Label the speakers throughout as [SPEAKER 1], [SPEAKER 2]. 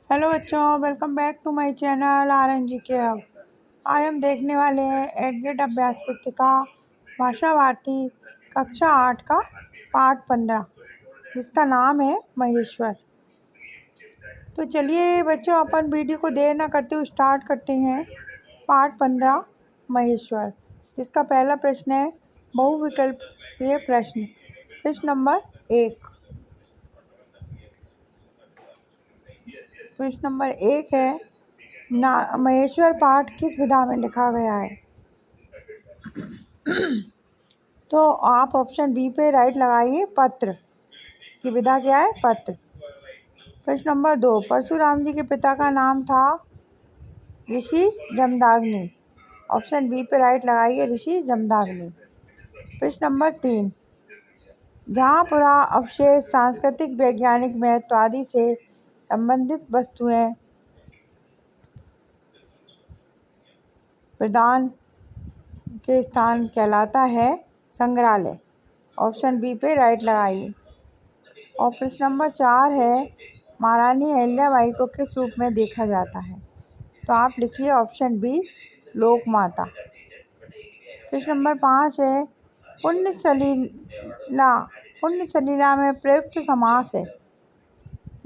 [SPEAKER 1] Hello बच्चों, welcome back to my channel RNG के hub. आज हम देखने वाले हैं एडगेट अभ्यास पुस्तिका भाषा भारती कक्षा 8 का पाठ 15, जिसका नाम है महेश्वर। तो चलिए बच्चों, अपन वीडियो को देर ना करते हुए स्टार्ट करते हैं। पाठ 15 महेश्वर, जिसका पहला प्रश्न है बहुविकल्पीय प्रश्न। प्रश्न नंबर 1। प्रश्न नंबर 1 है ना, महेश्वर पाठ किस विधा में लिखा गया है? तो आप ऑप्शन बी पे राइट लगाइए, पत्र की विधा क्या है? पत्र। प्रश्न नंबर 2, परशुराम जी के पिता का नाम था ऋषि जमदाग्नि। ऑप्शन बी पे राइट लगाइए, ऋषि जमदाग्नि। प्रश्न नंबर 3, जहाँ पुरा अवशेष सांस्कृतिक वैज्ञानिक महत्व आदि से संबंधित वस्तुएं प्रदान के स्थान कहलाता है संग्रहालय। ऑप्शन बी पे राइट लगाइए। और प्रश्न नंबर 4 है, महारानी अहिल्याबाई को किस रूप में देखा जाता है? तो आप लिखिए ऑप्शन बी, लोक माता। प्रश्न नंबर 5 है, पुण्य सलीला में प्रयुक्त समास है।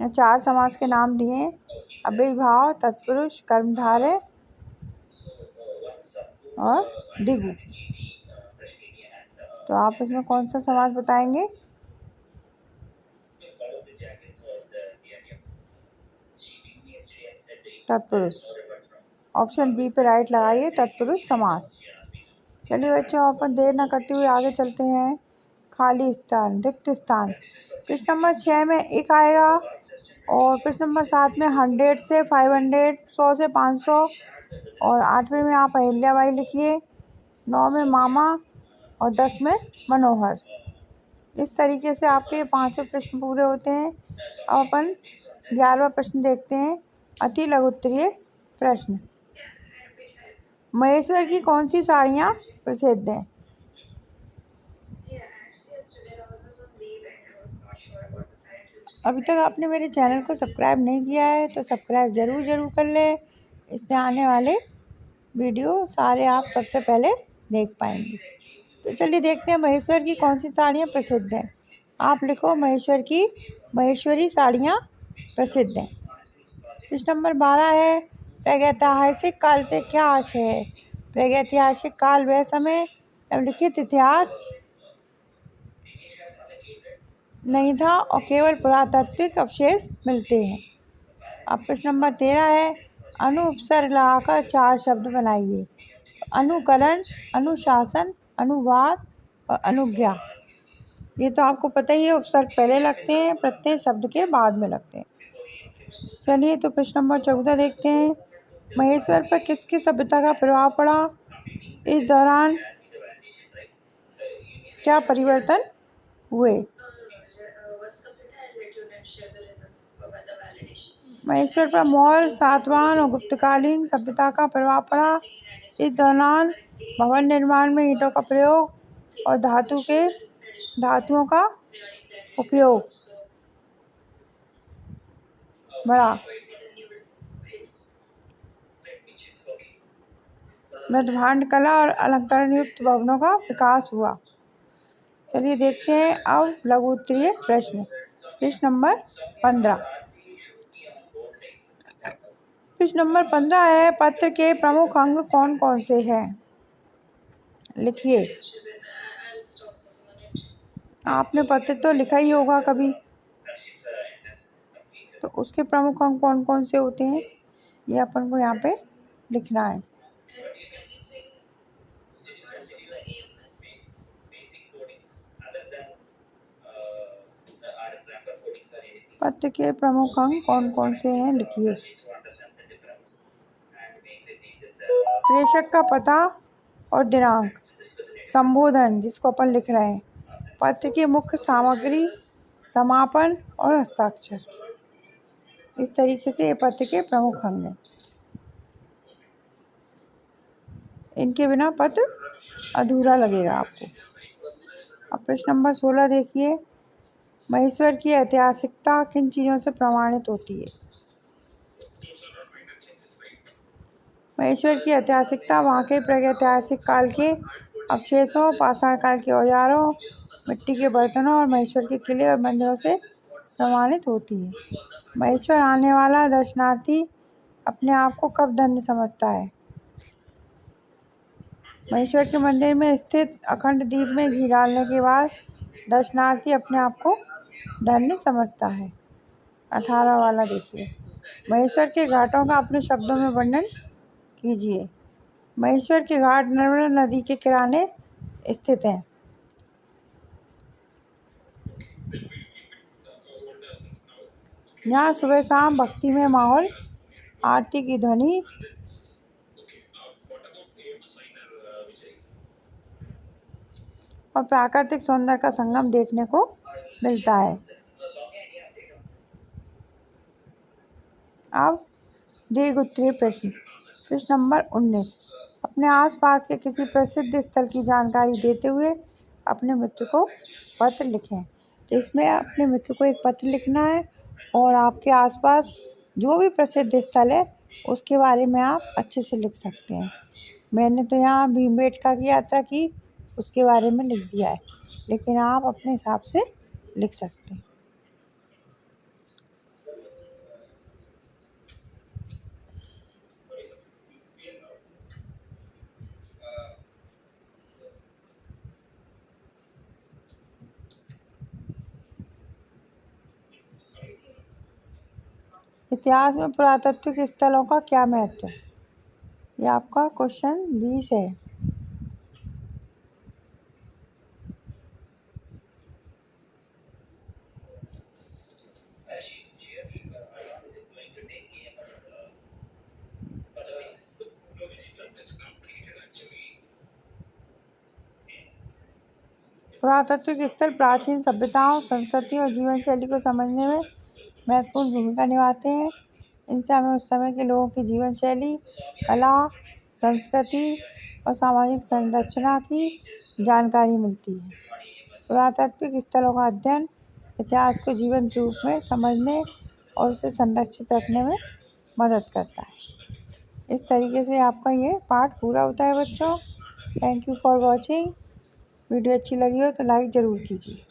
[SPEAKER 1] 4 समास के नाम दिए, अव्ययीभाव, तत्पुरुष, कर्मधारय और दिगु। तो आप इसमें कौन सा समास बताएंगे? तत्पुरुष। ऑप्शन बी पे राइट लगाइए, तत्पुरुष समास। चलिए बच्चों, अपन देर ना करते हुए आगे चलते हैं। खाली स्थान, रिक्त स्थान। प्रश्न नंबर 6 में 1 आएगा और प्रश्न नंबर 7 में 100 से 500, 100 से 500 और 8वें में आप अहिल्याबाई लिखिए, 9 में मामा और 10 में मनोहर। इस तरीके से आपके 5 प्रश्न पूरे होते हैं। अब अपन 11वां प्रश्न देखते हैं, अति लघु उत्तरीय प्रश्न। महेश्वर की कौन सी साड़ियाँ प्रसिद्ध हैं? अभी तक आपने मेरे चैनल को सब्सक्राइब नहीं किया है तो सब्सक्राइब ज़रूर कर ले। इससे आने वाले वीडियो सारे आप सबसे पहले देख पाएंगे। तो चलिए देखते हैं महेश्वर की कौन सी साड़ियाँ प्रसिद्ध हैं। आप लिखो, महेश्वर की महेश्वरी साड़ियाँ प्रसिद्ध हैं। प्रश्न नंबर 12 है, प्रागैतिहासिक काल से क्या आशय है? प्रागैतिहासिक काल वह समय जब लिखित इतिहास नहीं था और केवल पुरातात्विक अवशेष मिलते हैं। अब प्रश्न नंबर 13 है, अनु उपसर्ग लगाकर 4 शब्द बनाइए। अनुकरण, अनुशासन, अनुवाद और अनुज्ञा। ये तो आपको पता ही है, उपसर्ग पहले लगते हैं, प्रत्यय शब्द के बाद में लगते हैं। चलिए तो प्रश्न नंबर 14 देखते हैं, महेश्वर पर किसकी सभ्यता का प्रभाव पड़ा? इस दौरान क्या परिवर्तन हुए? महेश्वर पर मौर्य, सातवाहन और गुप्तकालीन सभ्यता का प्रभाव पड़ा। इस दौरान भवन निर्माण में ईंटों का प्रयोग और धातुओं का उपयोग बढ़ा। मृदभांड कला और अलंकरण युक्त भवनों का विकास हुआ। चलिए देखते हैं अब लघु उत्तरीय प्रश्न। प्रश्न नंबर 15। प्रश्न नंबर 15 है, पत्र के प्रमुख अंग कौन कौन से हैं? लिखिए। आपने पत्र तो लिखा ही होगा कभी, तो उसके प्रमुख अंग कौन कौन से होते हैं ये अपन को यहाँ पे लिखना है। पत्र के प्रमुख अंग कौन कौन से हैं, लिखिए। प्रेषक का पता और दिनांक, संबोधन जिसको अपन लिख रहे हैं, पत्र की मुख्य सामग्री, समापन और हस्ताक्षर। इस तरीके से ये पत्र के प्रमुख अंग हैं। इनके बिना पत्र अधूरा लगेगा आपको। अब प्रश्न नंबर 16 देखिए, महेश्वर की ऐतिहासिकता किन चीज़ों से प्रमाणित होती है? महेश्वर की ऐतिहासिकता वहाँ के प्रागैतिहासिक काल के अवशेषों, पाषाण काल के औजारों, मिट्टी के बर्तनों और महेश्वर के किले और मंदिरों से प्रमाणित होती है। महेश्वर आने वाला दर्शनार्थी अपने आप को कब धन्य समझता है? महेश्वर के मंदिर में स्थित अखंड दीप में घी डालने के बाद दर्शनार्थी अपने आप को धन्य समझता है। 18 वाला देखिए, महेश्वर के घाटों का अपने शब्दों में वर्णन कीजिए। महेश्वर के घाट नर्मदा नदी के किनारे स्थित हैं। यहाँ सुबह शाम भक्तिमय माहौल, आरती की ध्वनि और प्राकृतिक सौंदर्य का संगम देखने को मिलता है। अब दीर्घ उत्तरीय प्रश्न। प्रश्न नंबर 19, अपने आसपास के किसी प्रसिद्ध स्थल की जानकारी देते हुए अपने मित्र को पत्र लिखें। तो इसमें अपने मित्र को एक पत्र लिखना है और आपके आसपास जो भी प्रसिद्ध स्थल है उसके बारे में आप अच्छे से लिख सकते हैं। मैंने तो यहाँ भीमबेटका की यात्रा की, उसके बारे में लिख दिया है, लेकिन आप अपने हिसाब से लिख सकते हैं। इतिहास में पुरातात्विक स्थलों का क्या महत्व है? ये आपका क्वेश्चन 20 है। पुरातात्विक स्थल प्राचीन सभ्यताओं, संस्कृति और जीवन शैली को समझने में महत्वपूर्ण भूमिका निभाते हैं। इनसे हमें उस समय के लोगों की जीवन शैली, कला, संस्कृति और सामाजिक संरचना की जानकारी मिलती है। पुरातात्विक स्थलों का अध्ययन इतिहास को जीवंत रूप में समझने और उसे संरक्षित रखने में मदद करता है। इस तरीके से आपका ये पाठ पूरा होता है बच्चों। Thank you for watching. Video अच्छी लगी हो तो लाइक ज़रूर कीजिए।